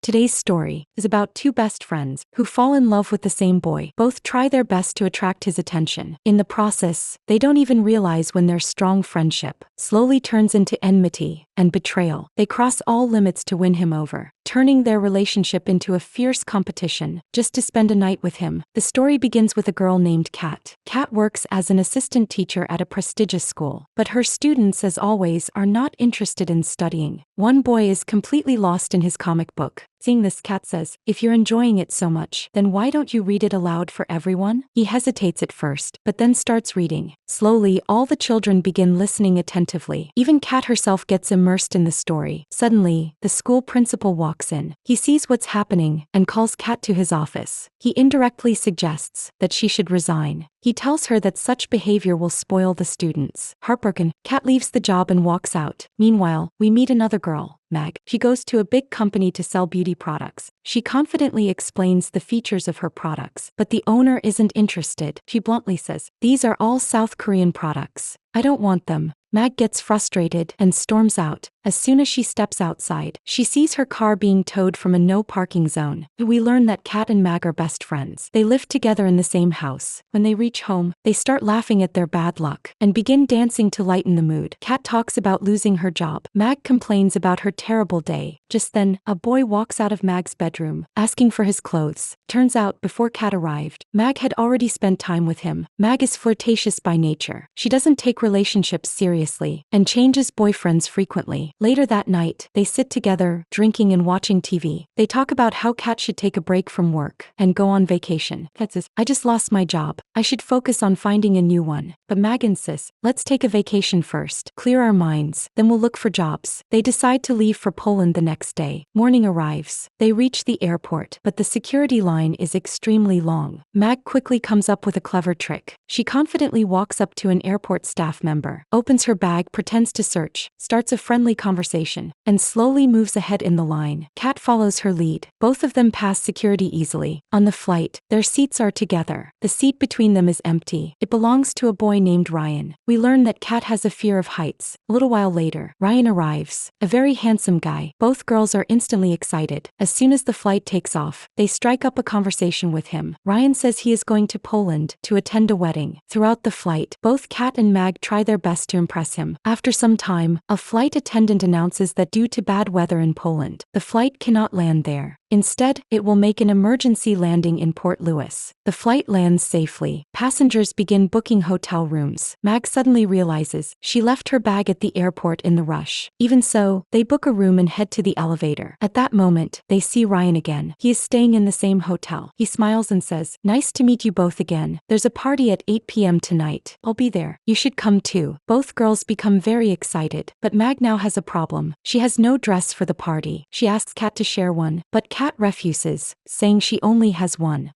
Today's story is about two best friends who fall in love with the same boy. Both try their best to attract his attention. In the process, they don't even realize when their strong friendship slowly turns into enmity and betrayal. They cross all limits to win him over, turning their relationship into a fierce competition just to spend a night with him. The story begins with a girl named Kat. Kat works as an assistant teacher at a prestigious school, but her students, as always, are not interested in studying. One boy is completely lost in his comic book. Seeing this, Kat says, "If you're enjoying it so much, then why don't you read it aloud for everyone?" He hesitates at first, but then starts reading. Slowly, all the children begin listening attentively. Even Kat herself gets immersed in the story. Suddenly, the school principal walks in. He sees what's happening and calls Kat to his office. He indirectly suggests that she should resign. He tells her that such behavior will spoil the students. Heartbroken, Kat leaves the job and walks out. Meanwhile, we meet another girl, Mag. She goes to a big company to sell beauty products. She confidently explains the features of her products, but the owner isn't interested. She bluntly says, "These are all South Korean products. I don't want them." Mag gets frustrated and storms out. As soon as she steps outside, she sees her car being towed from a no parking zone. We learn that Kat and Mag are best friends. They live together in the same house. When they reach home, they start laughing at their bad luck and begin dancing to lighten the mood. Kat talks about losing her job. Mag complains about her terrible day. Just then, a boy walks out of Mag's bedroom, asking for his clothes. Turns out, before Kat arrived, Mag had already spent time with him. Mag is flirtatious by nature. She doesn't take relationships seriously and changes boyfriends frequently. Later that night, they sit together, drinking and watching TV. They talk about how Kat should take a break from work and go on vacation. Kat says, "I just lost my job. I should focus on finding a new one." But Mag insists, "Let's take a vacation first, clear our minds, then we'll look for jobs." They decide to leave for Poland the next day. Morning arrives. They reach the airport, but the security line is extremely long. Mag quickly comes up with a clever trick. She confidently walks up to an airport staff member, opens her bag, pretends to search, starts a friendly conversation, and slowly moves ahead in the line. Kat follows her lead. Both of them pass security easily. On the flight, their seats are together. The seat between them is empty. It belongs to a boy named Ryan. We learn that Kat has a fear of heights. A little while later, Ryan arrives, a very handsome guy. Both girls are instantly excited. As soon as the flight takes off, they strike up a conversation with him. Ryan says he is going to Poland to attend a wedding. Throughout the flight, both Kat and Mag try their best to impress him. After some time, a flight attendant announces that due to bad weather in Poland, the flight cannot land there. Instead, it will make an emergency landing in Port Louis. The flight lands safely. Passengers begin booking hotel rooms. Mag suddenly realizes she left her bag at the airport in the rush. Even so, they book a room and head to the elevator. At that moment, they see Ryan again. He is staying in the same hotel. He smiles and says, "Nice to meet you both again. There's a party at 8 p.m. tonight. I'll be there. You should come too." Both girls become very excited, but Mag now has a problem. She has no dress for the party. She asks Kat to share one, but Kat refuses, saying she only has one.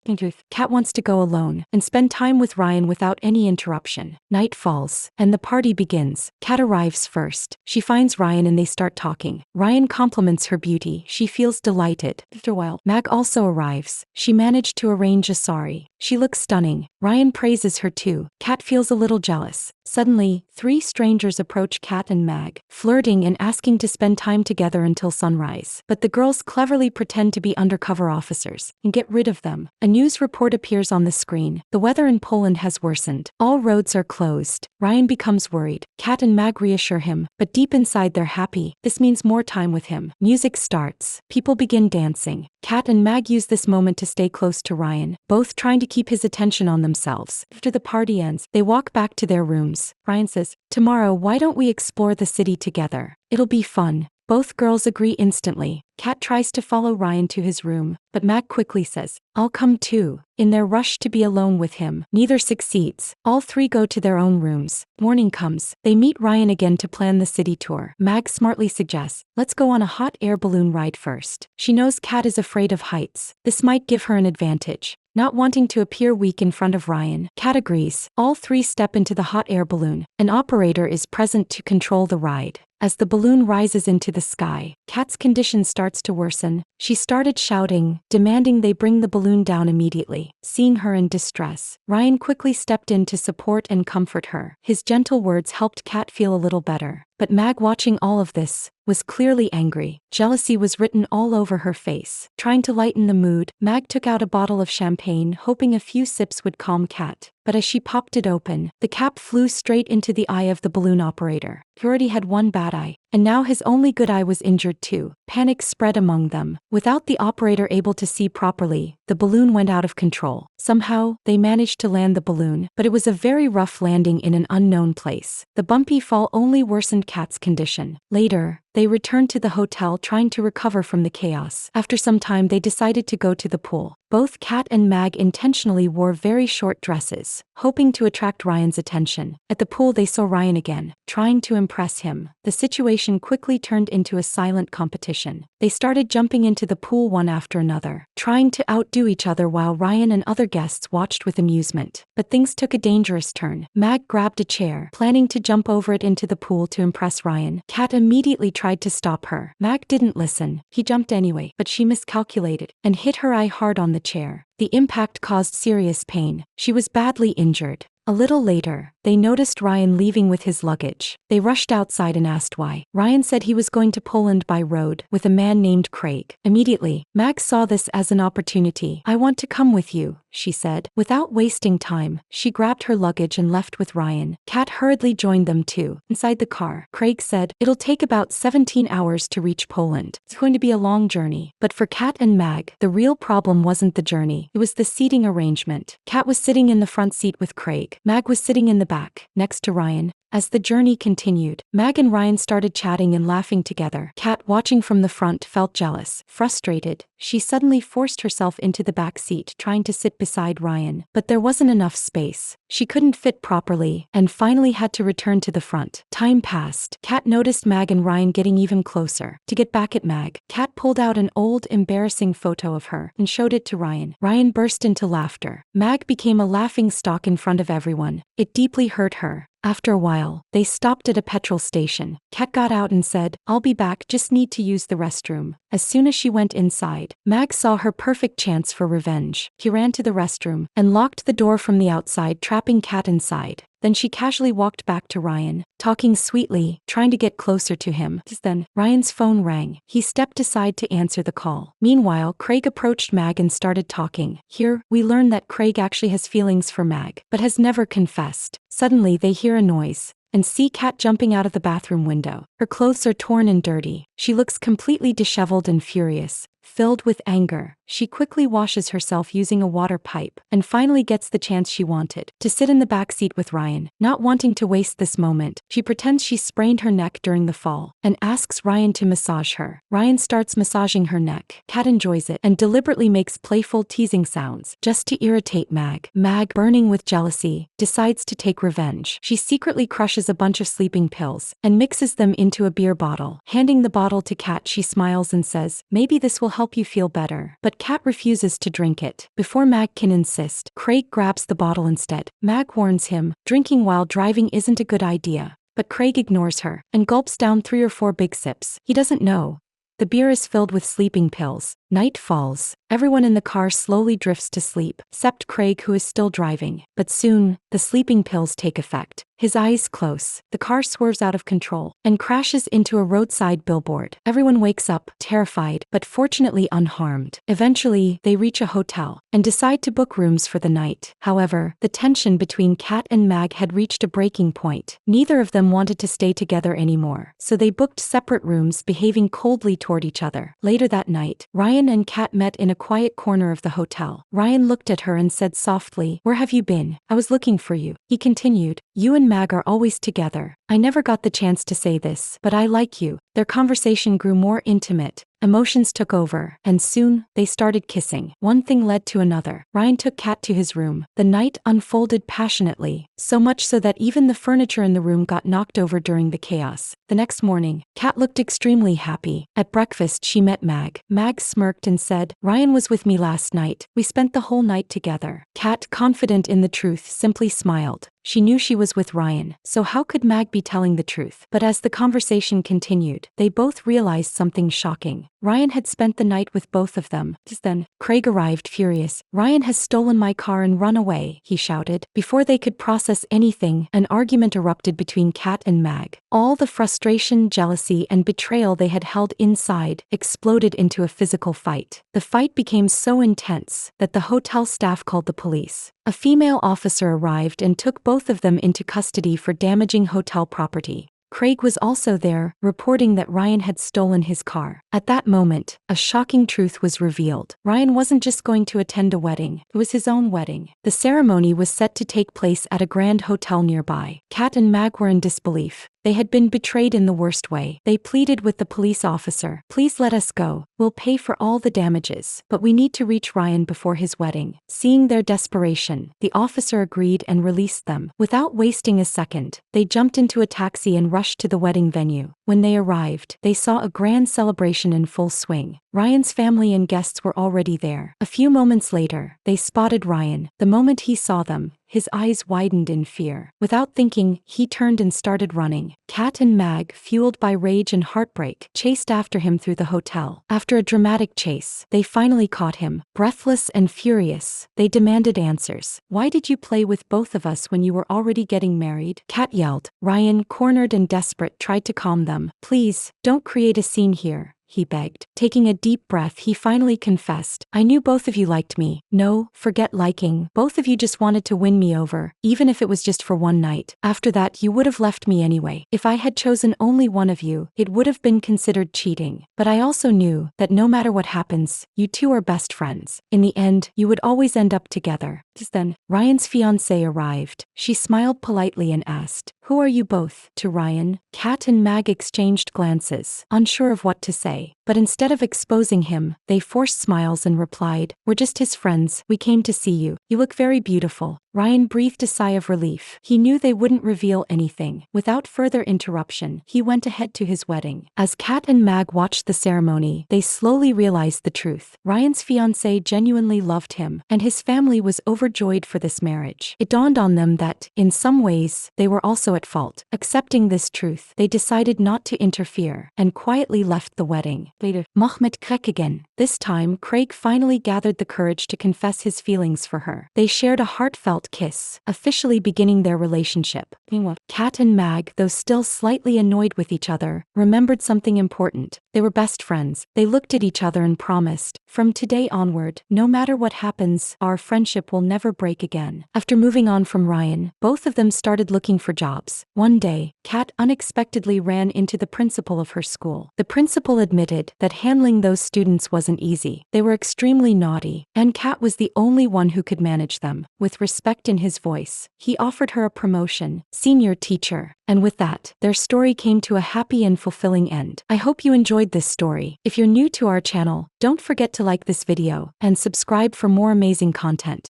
Kat wants to go alone and spend time with Ryan without any interruption. Night falls, and the party begins. Kat arrives first. She finds Ryan and they start talking. Ryan compliments her beauty. She feels delighted. After a while, Mag also arrives. She managed to arrange a sari. She looks stunning. Ryan praises her too. Kat feels a little jealous. Suddenly, three strangers approach Kat and Mag, flirting and asking to spend time together until sunrise. But the girls cleverly pretend to be undercover officers and get rid of them. A news report appears on the screen. The weather in Poland has worsened. All roads are closed. Ryan becomes worried. Kat and Mag reassure him, but deep inside they're happy. This means more time with him. Music starts. People begin dancing. Kat and Mag use this moment to stay close to Ryan, both trying to keep his attention on themselves. After the party ends, they walk back to their rooms. Ryan says, "Tomorrow, why don't we explore the city together? It'll be fun." Both girls agree instantly. Kat tries to follow Ryan to his room, but Mag quickly says, "I'll come too." In their rush to be alone with him, neither succeeds. All three go to their own rooms. Morning comes. They meet Ryan again to plan the city tour. Mag smartly suggests, "Let's go on a hot air balloon ride first." She knows Kat is afraid of heights. This might give her an advantage. Not wanting to appear weak in front of Ryan, Kat agrees. All three step into the hot air balloon. An operator is present to control the ride. As the balloon rises into the sky, Kat's condition starts to worsen. She started shouting, demanding they bring the balloon down immediately. Seeing her in distress, Ryan quickly stepped in to support and comfort her. His gentle words helped Kat feel a little better. But Mag, watching all of this, was clearly angry. Jealousy was written all over her face. Trying to lighten the mood, Mag took out a bottle of champagne, hoping a few sips would calm Kat. But as she popped it open, the cap flew straight into the eye of the balloon operator. He already had one bad eye, and now his only good eye was injured too. Panic spread among them. Without the operator able to see properly, the balloon went out of control. Somehow, they managed to land the balloon, but it was a very rough landing in an unknown place. The bumpy fall only worsened Kat's condition. Later, they returned to the hotel trying to recover from the chaos. After some time, they decided to go to the pool. Both Kat and Mag intentionally wore very short dresses, hoping to attract Ryan's attention. At the pool, they saw Ryan again, trying to impress him. The situation quickly turned into a silent competition. They started jumping into the pool one after another, trying to outdo each other while Ryan and other guests watched with amusement. But things took a dangerous turn. Mag grabbed a chair, planning to jump over it into the pool to impress Ryan. Kat immediately tried to stop her. Mag didn't listen. He jumped anyway, but she miscalculated and hit her eye hard on the chair. The impact caused serious pain. She was badly injured. A little later, they noticed Ryan leaving with his luggage. They rushed outside and asked why. Ryan said he was going to Poland by road with a man named Craig. Immediately, Mag saw this as an opportunity. "I want to come with you," she said. Without wasting time, she grabbed her luggage and left with Ryan. Kat hurriedly joined them too. Inside the car, Craig said, "It'll take about 17 hours to reach Poland. It's going to be a long journey." But for Kat and Mag, the real problem wasn't the journey. It was the seating arrangement. Kat was sitting in the front seat with Craig. Mag was sitting in the back, next to Ryan. As the journey continued, Mag and Ryan started chatting and laughing together. Kat, watching from the front, felt jealous. Frustrated, she suddenly forced herself into the back seat, trying to sit beside Ryan. But there wasn't enough space. She couldn't fit properly, and finally had to return to the front. Time passed. Kat noticed Mag and Ryan getting even closer. To get back at Mag, Kat pulled out an old, embarrassing photo of her and showed it to Ryan. Ryan burst into laughter. Mag became a laughing stock in front of everyone. It deeply hurt her. After a while, they stopped at a petrol station. Kat got out and said, "I'll be back, just need to use the restroom." As soon as she went inside, Mag saw her perfect chance for revenge. He ran to the restroom and locked the door from the outside, trapping Kat inside. Then she casually walked back to Ryan, talking sweetly, trying to get closer to him. Just then, Ryan's phone rang. He stepped aside to answer the call. Meanwhile, Craig approached Mag and started talking. Here, we learn that Craig actually has feelings for Mag, but has never confessed. Suddenly, they hear a noise and see Kat jumping out of the bathroom window. Her clothes are torn and dirty. She looks completely disheveled and furious. Filled with anger, she quickly washes herself using a water pipe and finally gets the chance she wanted, to sit in the back seat with Ryan. Not wanting to waste this moment, she pretends she sprained her neck during the fall and asks Ryan to massage her. Ryan starts massaging her neck. Kat enjoys it and deliberately makes playful teasing sounds just to irritate Mag. Mag, burning with jealousy, decides to take revenge. She secretly crushes a bunch of sleeping pills and mixes them into a beer bottle. Handing the bottle to Kat, she smiles and says, "Maybe this will help you feel better." But Kat refuses to drink it. Before Mag can insist, Craig grabs the bottle instead. Mag warns him, drinking while driving isn't a good idea. But Craig ignores her and gulps down 3 or 4 big sips. He doesn't know the beer is filled with sleeping pills. Night falls. Everyone in the car slowly drifts to sleep, except Craig, who is still driving. But soon, the sleeping pills take effect. His eyes close. The car swerves out of control and crashes into a roadside billboard. Everyone wakes up, terrified, but fortunately unharmed. Eventually, they reach a hotel and decide to book rooms for the night. However, the tension between Kat and Mag had reached a breaking point. Neither of them wanted to stay together anymore, so they booked separate rooms, behaving coldly toward each other. Later that night, Ryan and Kat met in a quiet corner of the hotel. Ryan looked at her and said softly, "Where have you been? I was looking for you." He continued, "You and Mag are always together. I never got the chance to say this, but I like you." Their conversation grew more intimate. Emotions took over, and soon, they started kissing. One thing led to another. Ryan took Kat to his room. The night unfolded passionately, so much so that even the furniture in the room got knocked over during the chaos. The next morning, Kat looked extremely happy. At breakfast, she met Mag. Mag smirked and said, "Ryan was with me last night. We spent the whole night together." Kat, confident in the truth, simply smiled. She knew she was with Ryan, so how could Mag be telling the truth? But as the conversation continued, they both realized something shocking. Ryan had spent the night with both of them. Just then, Craig arrived furious. "Ryan has stolen my car and run away," he shouted. Before they could process anything, an argument erupted between Kat and Mag. All the frustration, jealousy, and betrayal they had held inside exploded into a physical fight. The fight became so intense that the hotel staff called the police. A female officer arrived and took both of them into custody for damaging hotel property. Craig was also there, reporting that Ryan had stolen his car. At that moment, a shocking truth was revealed. Ryan wasn't just going to attend a wedding, it was his own wedding. The ceremony was set to take place at a grand hotel nearby. Kat and Mag were in disbelief. They had been betrayed in the worst way. They pleaded with the police officer, "Please let us go. We'll pay for all the damages, but we need to reach Ryan before his wedding." Seeing their desperation, the officer agreed and released them. Without wasting a second, they jumped into a taxi and rushed to the wedding venue. When they arrived, they saw a grand celebration in full swing. Ryan's family and guests were already there. A few moments later, they spotted Ryan. The moment he saw them, his eyes widened in fear. Without thinking, he turned and started running. Kat and Mag, fueled by rage and heartbreak, chased after him through the hotel. After a dramatic chase, they finally caught him. Breathless and furious, they demanded answers. "Why did you play with both of us when you were already getting married?" Kat yelled. Ryan, cornered and desperate, tried to calm them. "Please, don't create a scene here," he begged. Taking a deep breath, he finally confessed, "I knew both of you liked me." "No, forget liking. Both of you just wanted to win me over, even if it was just for one night. After that, you would have left me anyway. If I had chosen only one of you, it would have been considered cheating. But I also knew that no matter what happens, you two are best friends. In the end, you would always end up together." Just then, Ryan's fiancée arrived. She smiled politely and asked, "Who are you both?" To Ryan, Kat and Mag exchanged glances, unsure of what to say. But instead of exposing him, they forced smiles and replied, "We're just his friends. We came to see you. You look very beautiful." Ryan breathed a sigh of relief. He knew they wouldn't reveal anything. Without further interruption, he went ahead to his wedding. As Kat and Mag watched the ceremony, they slowly realized the truth. Ryan's fiancée genuinely loved him, and his family was overjoyed for this marriage. It dawned on them that, in some ways, they were also at fault. Accepting this truth, they decided not to interfere, and quietly left the wedding. Later, Mohammed Craig again. This time, Craig finally gathered the courage to confess his feelings for her. They shared a heartfelt kiss, officially beginning their relationship. Meanwhile, Kat and Mag, though still slightly annoyed with each other, remembered something important. They were best friends. They looked at each other and promised, "From today onward, no matter what happens, our friendship will never break again." After moving on from Ryan, both of them started looking for jobs. One day, Kat unexpectedly ran into the principal of her school. The principal admitted that handling those students wasn't easy. They were extremely naughty, and Kat was the only one who could manage them. With respect in his voice, he offered her a promotion, senior teacher. And with that, their story came to a happy and fulfilling end. I hope you enjoyed this story. If you're new to our channel, don't forget to like this video and subscribe for more amazing content.